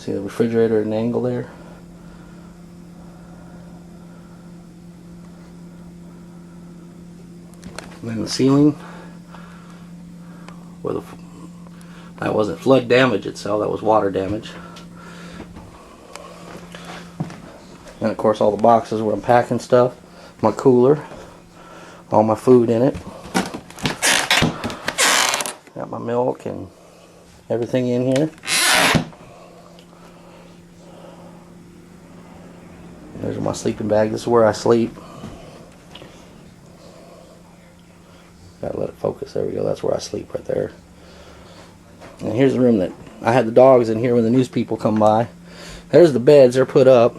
See the refrigerator at an angle there? And then the ceiling, where that wasn't flood damage itself, that was water damage. And of course all the boxes where I'm packing stuff, my cooler, all my food in it. Got my milk and everything in here. There's my sleeping bag. This is where I sleep. Gotta let it focus. There we go. That's where I sleep right there. And here's the room that I had the dogs in here when the news people come by. There's the beds. They're put up.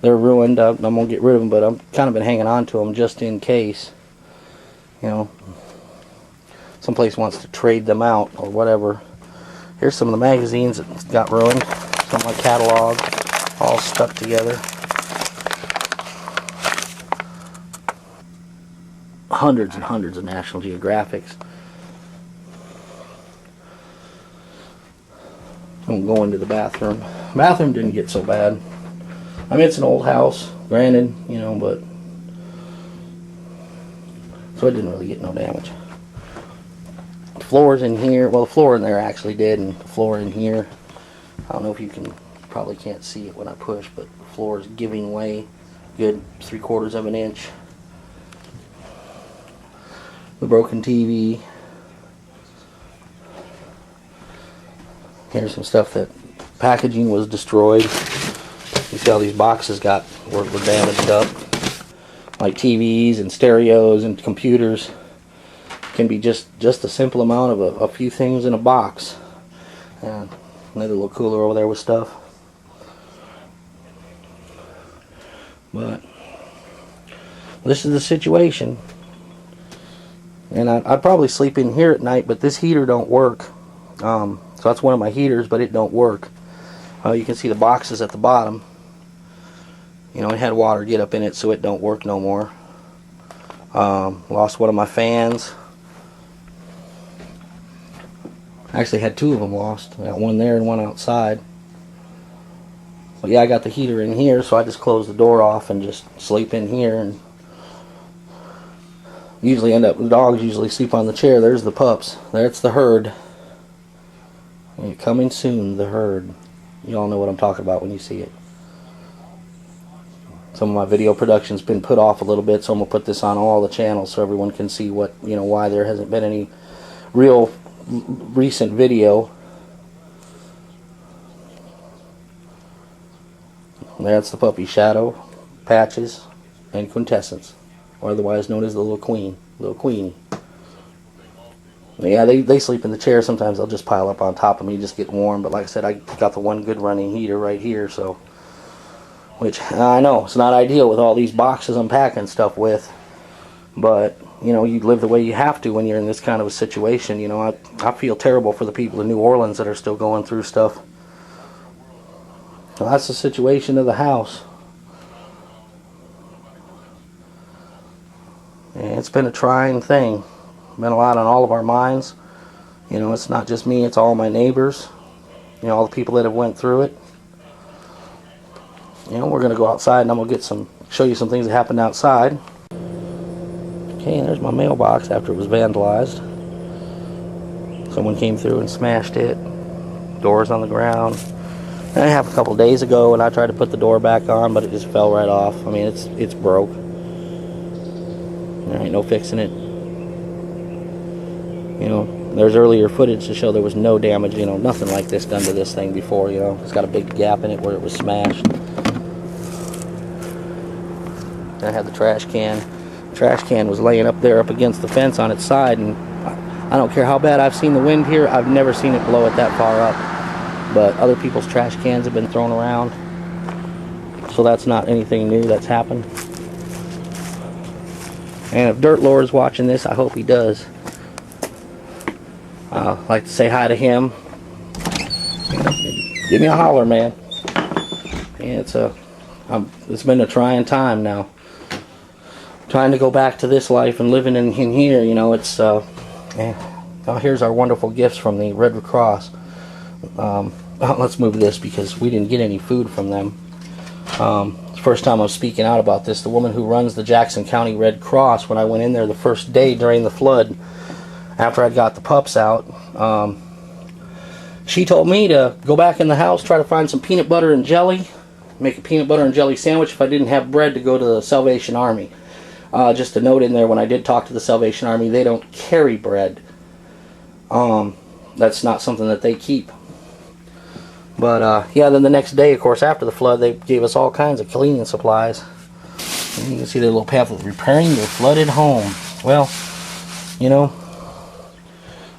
They're ruined. I'm gonna get rid of them, but I've kind of been hanging on to them just in case. You know, someplace wants to trade them out or whatever. Here's some of the magazines that got ruined. Some of my catalog, all stuck together. Hundreds and hundreds of National Geographics. I'm going to go into the bathroom. Bathroom didn't get so bad. I mean, it's an old house, granted, you know, but so it didn't really get no damage. The floors in here, well, the floor in there actually did, and the floor in here, I don't know if you can, probably can't see it when I push, but the floor is giving way, good 3/4 of an inch. The broken TV. Here's some stuff that packaging was destroyed. You see how these boxes were damaged up. Like TVs and stereos and computers. Can be just a simple amount of a few things in a box. And another little cooler over there with stuff. But this is the situation. And I'd probably sleep in here at night, but this heater don't work. So that's one of my heaters, but it don't work. You can see the boxes at the bottom. You know, it had water get up in it, so it don't work no more. Lost one of my fans. Actually had two of them lost. I got one there and one outside. But yeah, I got the heater in here, so I just close the door off and just sleep in here. And usually the dogs usually sleep on the chair. There's the pups. That's the herd. And coming soon, the herd. You all know what I'm talking about when you see it. Some of my video production's been put off a little bit, so I'm gonna put this on all the channels so everyone can see what, you know, why there hasn't been any real recent video. That's the puppy, Shadow, Patches, and Quintessence, or otherwise known as the little queen, little queenie. Yeah, they sleep in the chair. Sometimes they'll just pile up on top of me, just get warm. But like I said, I got the one good running heater right here, so. Which, I know, it's not ideal with all these boxes I'm packing stuff with. But, you know, you live the way you have to when you're in this kind of a situation. You know, I feel terrible for the people in New Orleans that are still going through stuff. So that's the situation of the house. And it's been a trying thing. Been a lot on all of our minds. You know, it's not just me, it's all my neighbors. You know, all the people that have went through it. You know, we're going to go outside and I'm going to show you some things that happened outside. Okay, and there's my mailbox after it was vandalized. Someone came through and smashed it. Doors on the ground. And it happened a couple days ago and I tried to put the door back on, but it just fell right off. I mean, it's broke. There ain't no fixing it. You know, there's earlier footage to show there was no damage, you know, nothing like this done to this thing before, you know. It's got a big gap in it where it was smashed. I had the trash can. The trash can was laying up there up against the fence on its side, and I don't care how bad I've seen the wind here, I've never seen it blow it that far up. But other people's trash cans have been thrown around, so that's not anything new that's happened. And if Dirt Lord's watching this, I hope he does. I'd like to say hi to him. Give me a holler, man. Yeah, it's been a trying time now. Trying to go back to this life and living in here, you know, it's, yeah. Oh, here's our wonderful gifts from the Red Cross. Let's move this because we didn't get any food from them. First time I'm speaking out about this. The woman who runs the Jackson County Red Cross, when I went in there the first day during the flood, after I got the pups out, she told me to go back in the house, try to find some peanut butter and jelly, make a peanut butter and jelly sandwich. If I didn't have bread, to go to the Salvation Army. Just a note in there, when I did talk to the Salvation Army, they don't carry bread. That's not something that they keep. But yeah, then the next day, of course, after the flood, they gave us all kinds of cleaning supplies. And you can see the little pamphlet, repairing your flooded home. Well, you know,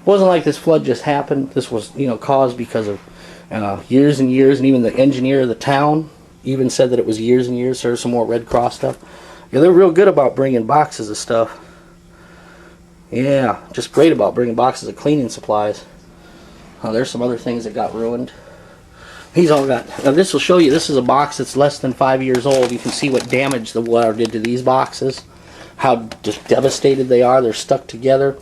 it wasn't like this flood just happened. This was, you know, caused because of years and years, and even the engineer of the town even said that it was years and years. There's some more Red Cross stuff. Yeah, they're real good about bringing boxes of stuff. Yeah, just great about bringing boxes of cleaning supplies. There's some other things that got ruined. He's all got. Now this will show you. This is a box that's less than 5 years old. You can see what damage the water did to these boxes. How just devastated they are. They're stuck together.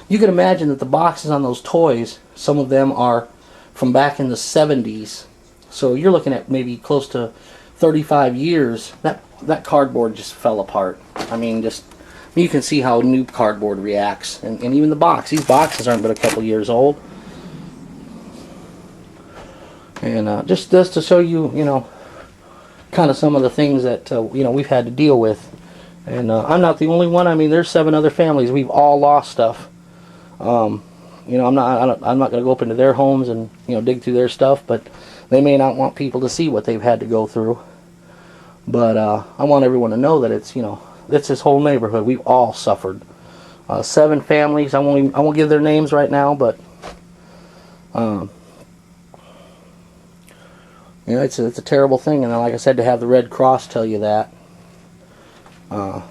You can imagine that the boxes on those toys, some of them are from back in the 70s. So you're looking at maybe close to 35 years. That cardboard just fell apart. I mean, just you can see how new cardboard reacts. And even the box. These boxes aren't but a couple years old. And just to show you, you know, kind of some of the things that, you know, we've had to deal with. And I'm not the only one. I mean, there's 7 other families. We've all lost stuff. You know, I'm not going to go up into their homes and, you know, dig through their stuff, but they may not want people to see what they've had to go through. But I want everyone to know that it's, you know, it's this whole neighborhood. We've all suffered. 7 families. I won't give their names right now, but you know, it's a terrible thing. And then, like I said, to have the Red Cross tell you that, tell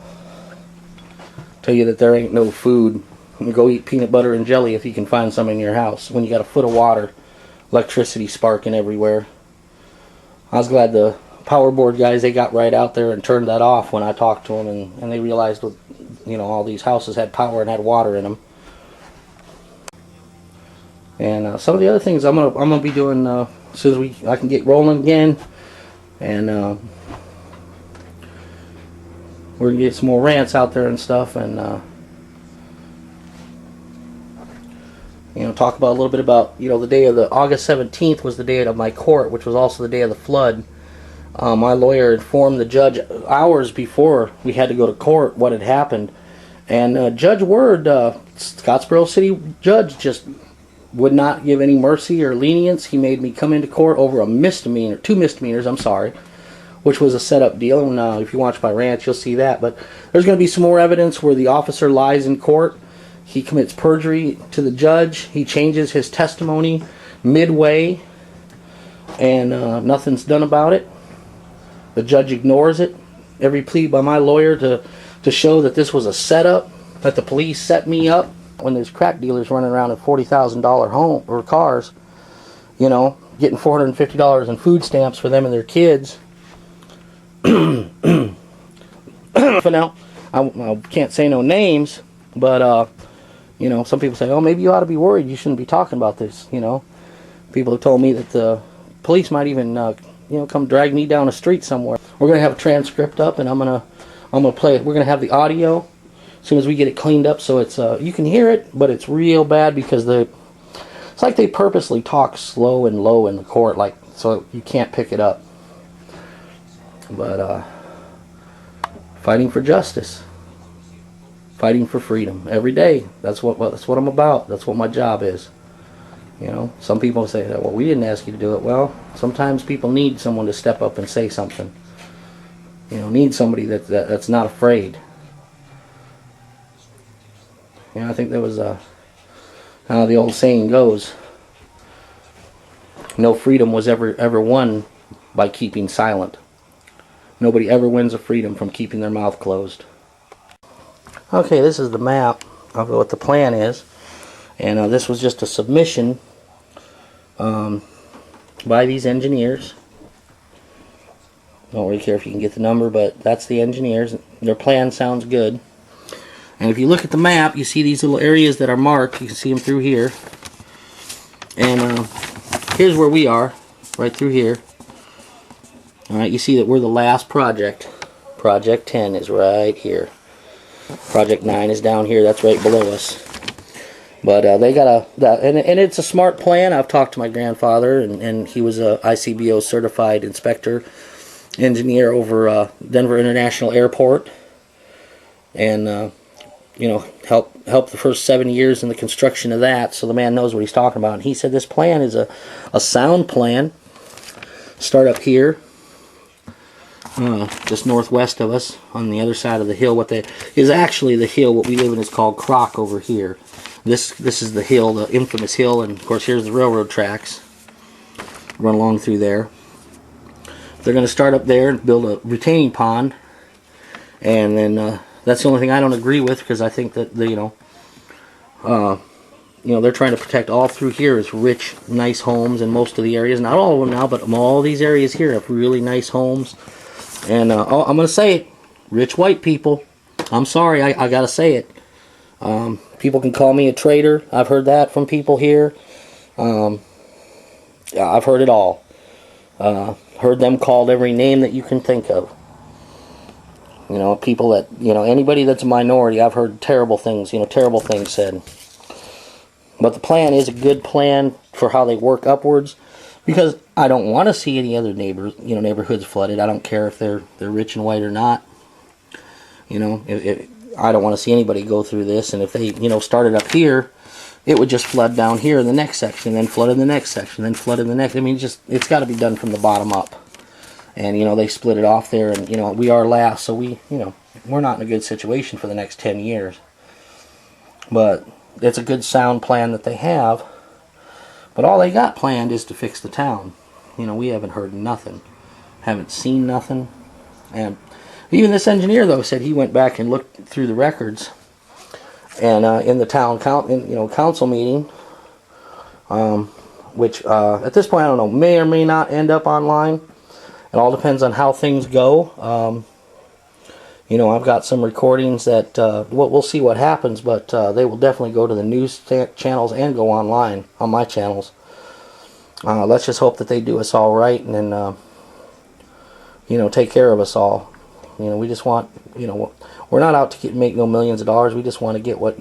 you that there ain't no food, and go eat peanut butter and jelly if you can find some in your house, when you got a foot of water, electricity sparking everywhere. I was glad the power board guys, they got right out there and turned that off when I talked to them, and they realized, you know, all these houses had power and had water in them. And some of the other things I'm gonna be doing as soon as I can get rolling again, and we're gonna get some more rants out there and stuff, and you know, talk about a little bit about, you know, the day of the August 17th was the day of my court, which was also the day of the flood. My lawyer informed the judge hours before we had to go to court what had happened, and Judge Word, Scottsboro City Judge, just would not give any mercy or lenience. He made me come into court over a misdemeanor, 2 misdemeanors, I'm sorry, which was a set-up deal. And if you watch my rant, you'll see that. But there's going to be some more evidence where the officer lies in court. He commits perjury to the judge. He changes his testimony midway, and nothing's done about it. The judge ignores it. Every plea by my lawyer to show that this was a setup, that the police set me up. When there's crack dealers running around in $40,000 home or cars, you know, getting $450 in food stamps for them and their kids. For now, I can't say no names, but you know, some people say, oh, maybe you ought to be worried. You shouldn't be talking about this. You know, people have told me that the police might even you know, come drag me down a street somewhere. We're gonna have a transcript up, and I'm gonna play it. We're gonna have the audio as soon as we get it cleaned up, so it's you can hear it, but it's real bad because it's like they purposely talk slow and low in the court, like, so you can't pick it up. But fighting for justice, fighting for freedom every day. That's what I'm about. That's what my job is. You know, some people say, well, we didn't ask you to do it. Well, sometimes people need someone to step up and say something. You know, need somebody that's not afraid. You know, I think there was how the old saying goes, no freedom was ever won by keeping silent. Nobody ever wins a freedom from keeping their mouth closed. Okay, this is the map of what the plan is, and this was just a submission by these engineers. Don't really care if you can get the number, but that's the engineers. Their plan sounds good. And if you look at the map, you see these little areas that are marked. You can see them through here. And here's where we are, right through here. Alright, you see that we're the last project. Project 10 is right here. Project 9 is down here, that's right below us. But they got and it's a smart plan. I've talked to my grandfather, and he was a ICBO certified inspector engineer over Denver International Airport, and you know, help the first 7 years in the construction of that. So the man knows what he's talking about. And he said this plan is a sound plan. Start up here, just northwest of us, on the other side of the hill. What is actually the hill. What we live in is called Croc over here. This is the hill, the infamous hill, and of course here's the railroad tracks. Run along through there. They're going to start up there and build a retaining pond, and then that's the only thing I don't agree with, because I think that they're trying to protect all through here is rich, nice homes in most of the areas. Not all of them now, but all these areas here have really nice homes. And I'm going to say it, rich white people. I'm sorry, I got to say it. People can call me a traitor. I've heard that from people here. I've heard it all. Heard them called every name that you can think of. You know, people that, anybody that's a minority, I've heard terrible things, terrible things said. But the plan is a good plan for how they work upwards, because I don't want to see any other neighborhoods flooded. I don't care if they're rich and white or not. I don't want to see anybody go through this, and if they, started up here, it would just flood down here in the next section, then flood in the next section, then flood in the next. I mean, it's got to be done from the bottom up. And, they split it off there, and, we are last, so we're not in a good situation for the next 10 years. But it's a good sound plan that they have. But all they got planned is to fix the town. We haven't heard nothing, haven't seen nothing. And even this engineer, though, said he went back and looked through the records, and in the town council meeting, which at this point I don't know, may or may not end up online. It all depends on how things go. I've got some recordings that we'll see what happens, but they will definitely go to the news channels and go online on my channels. Let's just hope that they do us all right, and then take care of us all. We just want, we're not out to make no millions of dollars. We just want to get what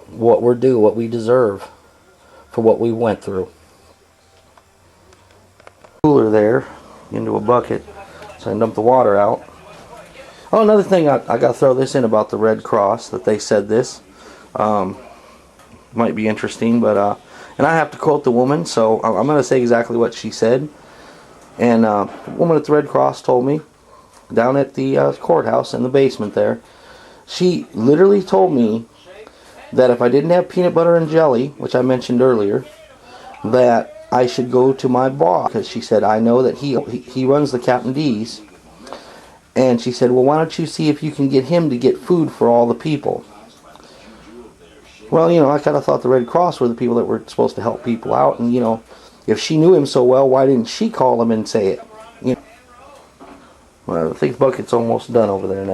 we're due, what we deserve for what we went through. Cooler there into a bucket, so I dump the water out. Oh, another thing, I got to throw this in about the Red Cross, that they said this. Might be interesting, but and I have to quote the woman, so I'm going to say exactly what she said. And the woman at the Red Cross told me, down at the courthouse in the basement there, she literally told me that if I didn't have peanut butter and jelly, which I mentioned earlier, that I should go to my boss, because she said, I know that he runs the Captain D's, and she said, well, why don't you see if you can get him to get food for all the people. Well, I kind of thought the Red Cross were the people that were supposed to help people out, and if she knew him so well, why didn't she call him and say it? Well, I think the bucket's almost done over there now.